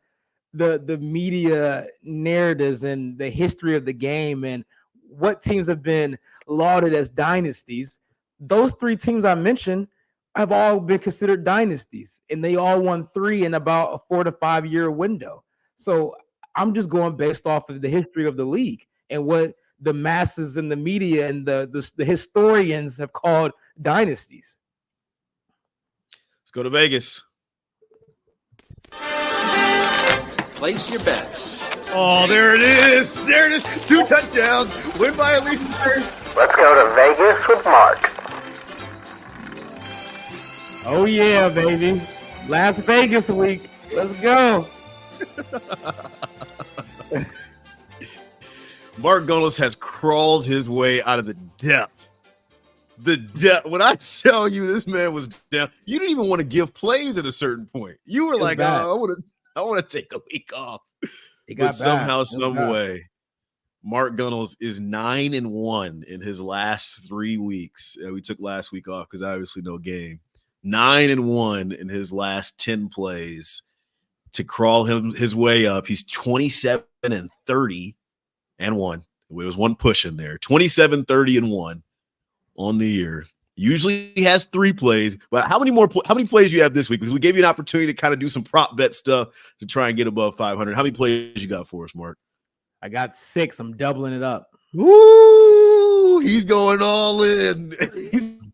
the media narratives and the history of the game and what teams have been lauded as dynasties, those three teams I mentioned have all been considered dynasties, and they all won 3 in about a 4 to 5 year window. So I'm just going based off of the history of the league and what the masses and the media and the historians have called dynasties. Let's go to Vegas. Place your bets. Oh, there it is. There it is. 2 touchdowns. Win by at least 2. Let's go to Vegas with Mark. Oh, yeah, baby. Las Vegas week. Let's go. Mark Gunnels has crawled his way out of the depth. The depth. When I tell you this man was down, you didn't even want to give plays at a certain point. You were like, oh, I want to take a week off. But somehow, some way, Mark Gunnels is 9-1 in his last 3 weeks. We took last week off because obviously no game. 9-1 in his last 10 plays to crawl his way up. He's 27-30-1. There was one push in there. 27-30-1 on the year. Usually he has 3 plays, but how many plays do you have this week? Because we gave you an opportunity to kind of do some prop bet stuff to try and get above 500. How many plays you got for us, Mark? I got 6. I'm doubling it up. Woo! He's going all in.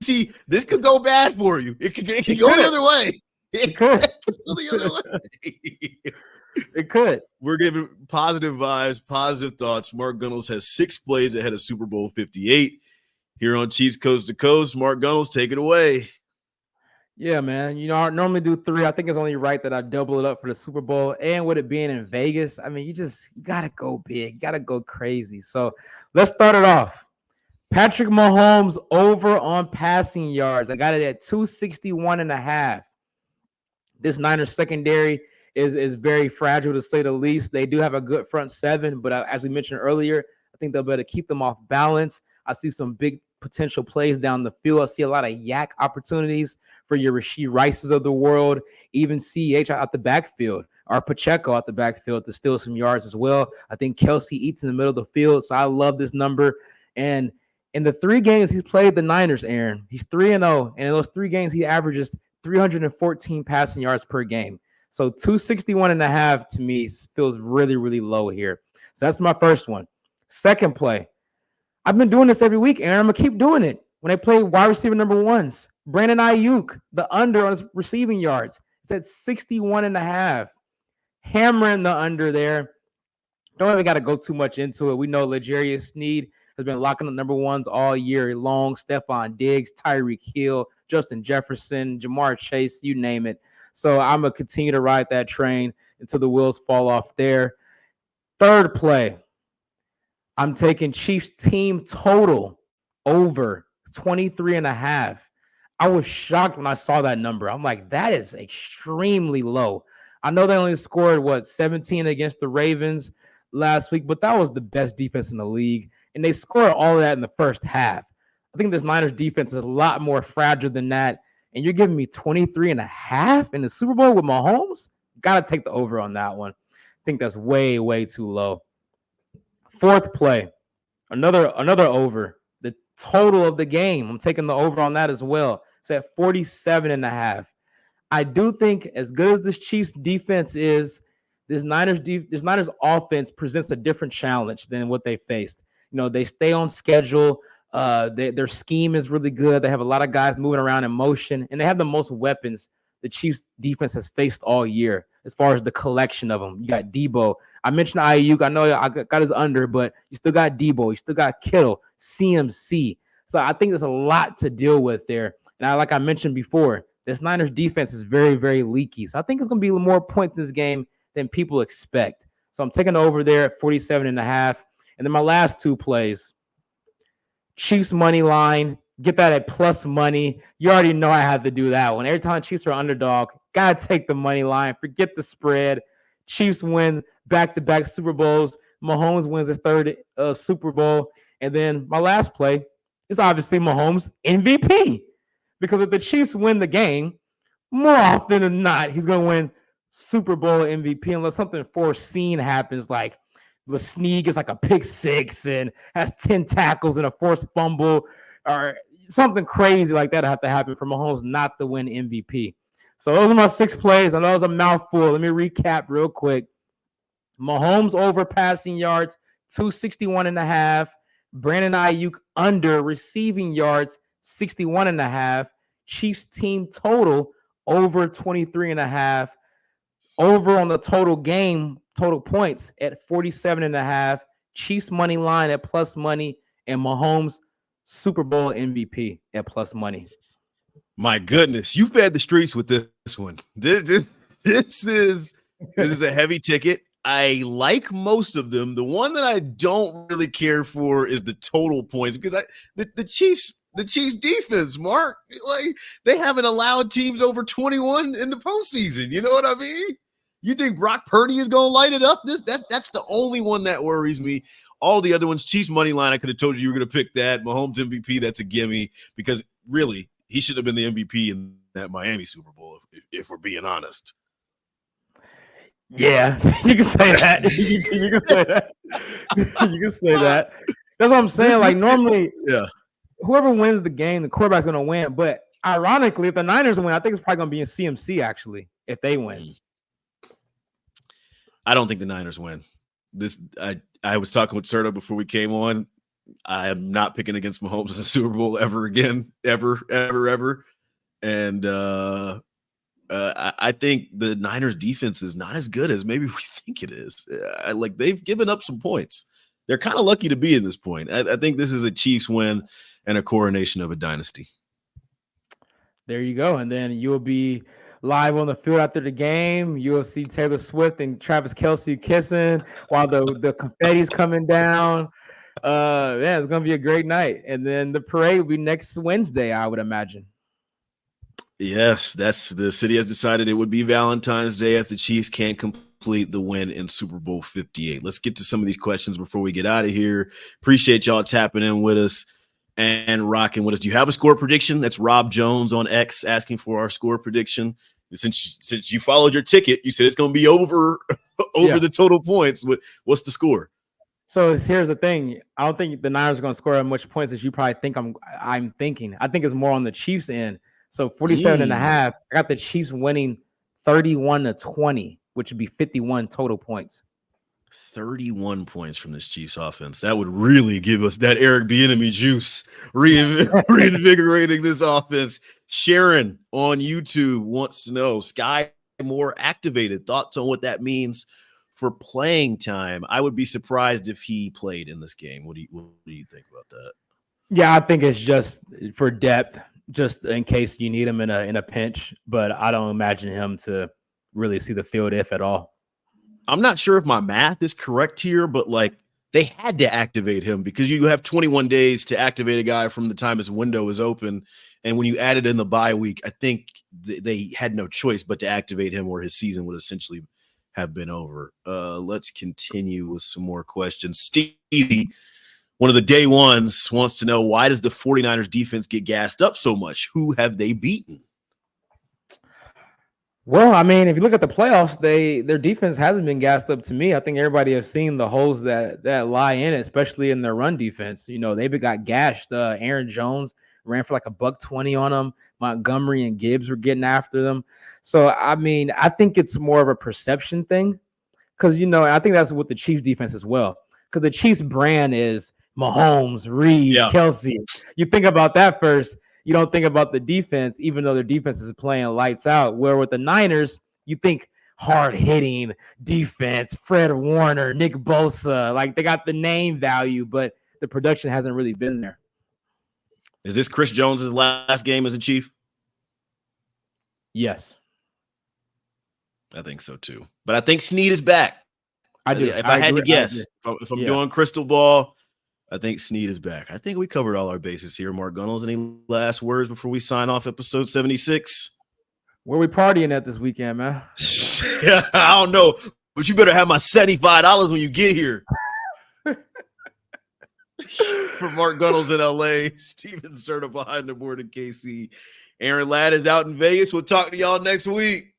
See, this could go bad for you. It could go the other way. It could go the other way. It could. We're giving positive vibes, positive thoughts. Mark Gunnels has 6 plays ahead of Super Bowl 58. Here on Chiefs Coast to Coast, Mark Gunnels, take it away. Yeah, man. You know, I normally do 3. I think it's only right that I double it up for the Super Bowl. And with it being in Vegas, I mean, you got to go big. You got to go crazy. So let's start it off. Patrick Mahomes over on passing yards. I got it at 261.5. This Niners secondary is very fragile, to say the least. They do have a good front 7, but as we mentioned earlier, I think they'll better keep them off balance. I see some big potential plays down the field. I see a lot of yak opportunities for your Rashee Rices of the world, even CH out the backfield, or Pacheco out the backfield to steal some yards as well. I think Kelsey eats in the middle of the field, so I love this number. And in the 3 games he's played the Niners, Aaron, he's 3-0, and in those 3 games he averages 314 passing yards per game. So 261.5 to me feels really, really low here. So that's my first one. Second play. I've been doing this every week, Aaron. I'm going to keep doing it. When I play wide receiver number 1s, Brandon Ayuk, the under on his receiving yards, it's at 61.5. Hammering the under there. Don't even got to go too much into it. We know L'Jarius Sneed has been locking up number 1s all year long. Stephon Diggs, Tyreek Hill, Justin Jefferson, Jamar Chase, you name it. So I'm going to continue to ride that train until the wheels fall off there. Third play. I'm taking Chiefs team total over 23.5. I was shocked when I saw that number. I'm like, that is extremely low. I know they only scored, 17 against the Ravens last week, but that was the best defense in the league. And they scored all of that in the first half. I think this Niners defense is a lot more fragile than that. And you're giving me 23.5 in the Super Bowl with Mahomes? Got to take the over on that one. I think that's way, way too low. Fourth play, another over. The total of the game, I'm taking the over on that as well. It's at 47.5. I do think as good as this Chiefs defense is, this Niners offense presents a different challenge than what they faced. You know, they stay on schedule. Their scheme is really good. They have a lot of guys moving around in motion, and they have the most weapons the Chiefs defense has faced all year as far as the collection of them. You got Debo. I mentioned Ayuk. I know I got his under, but you still got Debo. You still got Kittle, CMC. So I think there's a lot to deal with there. And like I mentioned before, this Niners defense is very, very leaky. So I think it's going to be more points in this game than people expect. So I'm taking over there at 47.5. And then my last 2 plays, Chiefs money line, get that at plus money. You already know I have to do that one. Every time Chiefs are underdog, got to take the money line. Forget the spread. Chiefs win back-to-back Super Bowls. Mahomes wins his 3rd Super Bowl. And then my last play is obviously Mahomes MVP. Because if the Chiefs win the game, more often than not, he's going to win Super Bowl MVP unless something foreseen happens, like the Sneak is like a pick six and has 10 tackles and a forced fumble, or something crazy like that have to happen for Mahomes not to win MVP. So those are my 6 plays. I know it was a mouthful. Let me recap real quick. Mahomes over passing yards, 261.5. Brandon Ayuk under receiving yards, 61.5. Chiefs team total over 23.5. Over on the total game, total points at 47.5. Chiefs money line at plus money, and Mahomes Super Bowl MVP at plus money. My goodness, you've fed the streets with this one. This is a heavy ticket. I like most of them. The one that I don't really care for is the total points, because the Chiefs defense, Mark, like, they haven't allowed teams over 21 in the postseason. You know what I mean? You think Brock Purdy is going to light it up? That's the only one that worries me. All the other ones, Chiefs money line, I could have told you were going to pick that. Mahomes MVP, that's a gimme, because really, he should have been the MVP in that Miami Super Bowl, if we're being honest. Yeah, you can say that. You can say that. You can say that. That's what I'm saying. Like, normally, whoever wins the game, the quarterback's going to win. But ironically, if the Niners win, I think it's probably going to be in CMC, actually, if they win. I don't think the Niners win. I was talking with Serta before we came on. I am not picking against Mahomes in the Super Bowl ever again, ever. And I think the Niners defense is not as good as maybe we think it is. Like, they've given up some points. They're kind of lucky to be in this point. I think this is a Chiefs win and a coronation of a dynasty. There you go. And then you'll be live on the field after the game. You'll see Taylor Swift and Travis Kelce kissing while the confetti's coming down. It's going to be a great night. And then the parade will be next Wednesday, I would imagine. Yes, the city has decided it would be Valentine's Day if the Chiefs can't complete the win in Super Bowl 58. Let's get to some of these questions before we get out of here. Appreciate y'all tapping in with us and rocking with us. Do you have a score prediction? That's Rob Jones on X asking for our score prediction. Since you followed your ticket, you said it's going to be over the total points. What's the score? So here's the thing. I don't think the Niners are going to score as much points as you probably think I'm thinking. I think it's more on the Chiefs end. So 47.5. I got the Chiefs winning 31-20, which would be 51 total points. 31 points from this Chiefs offense. That would really give us that Eric Bieniemy juice, reinvigorating this offense. Sharon on YouTube wants to know, Sky more activated. Thoughts on what that means for playing time? I would be surprised if he played in this game. What do you think about that? Yeah, I think it's just for depth, just in case you need him in a pinch. But I don't imagine him to really see the field, if at all. I'm not sure if my math is correct here, but like, they had to activate him because you have 21 days to activate a guy from the time his window is open. And when you added in the bye week, I think they had no choice but to activate him, or his season would essentially have been over. Let's continue with some more questions. Stevie, one of the day ones, wants to know, why does the 49ers defense get gassed up so much? Who have they beaten? Well, I mean, if you look at the playoffs, their defense hasn't been gassed up to me. I think everybody has seen the holes that lie in it, especially in their run defense. You know, they got gashed. Aaron Jones ran for like $120 on them. Montgomery and Gibbs were getting after them. So, I mean, I think it's more of a perception thing because, you know, I think that's what the Chiefs defense as well, because the Chiefs brand is Mahomes, Reed, Kelce. You think about that first. You don't think about the defense, even though their defense is playing lights out. Where with the Niners, you think hard-hitting defense, Fred Warner, Nick Bosa. Like, they got the name value, but the production hasn't really been there. Is this Chris Jones' last game as a Chief? Yes. I think so, too. But I think Snead is back. I do. If I had to guess, if I'm doing crystal ball, I think Snead is back. I think we covered all our bases here. Mark Gunnels, any last words before we sign off episode 76? Where we partying at this weekend, man? I don't know, but you better have my $75 when you get here. For Mark Gunnels in LA, Steven Serta behind the board in KC. Aaron Ladd is out in Vegas. We'll talk to y'all next week.